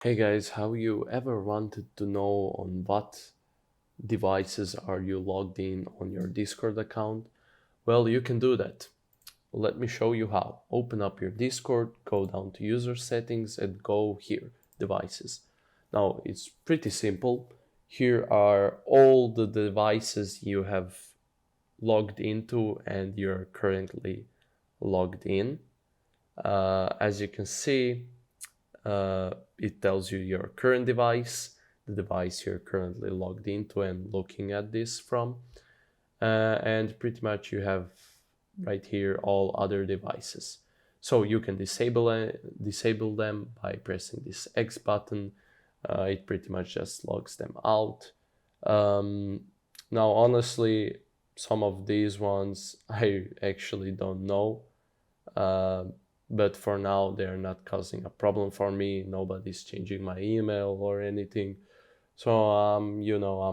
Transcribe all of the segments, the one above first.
Hey guys, have you ever wanted to know on what devices are you logged in on your Discord account? Well, you can do that. Let me show you how. Open up your Discord, go down to user settings and go here, devices. Now, it's pretty simple. Here are all the devices you have logged into and you're currently logged in. As you can see, it tells you your current device, the device you're currently logged into and looking at this from. And pretty much you have right here all other devices. So you can disable them by pressing this X button. It pretty much just logs them out. Um, Now, honestly, some of these ones I actually don't know. Uh, but for now, they're not causing a problem for me. Nobody's changing my email or anything. So, I'm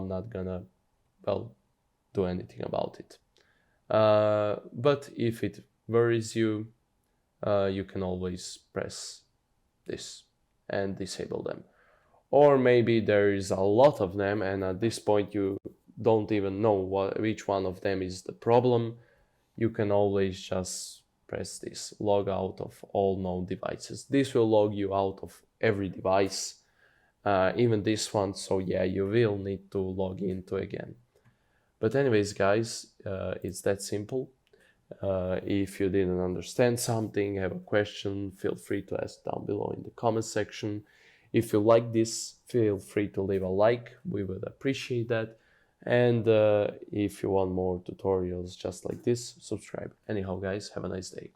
not gonna, well, do anything about it. But if it worries you, you can always press this and disable them. Or maybe there is a lot of them, and at this point you don't even know which one of them is the problem. You can always just press this log out of all known devices. This will log you out of every device, even this one. So yeah, you will need to log into again. But anyways, guys, it's that simple. If you didn't understand something, have a question, feel free to ask down below in the comment section. If you like this, feel free to leave a like. We would appreciate that. And if you want more tutorials just like this, subscribe. Anyhow, guys, have a nice day.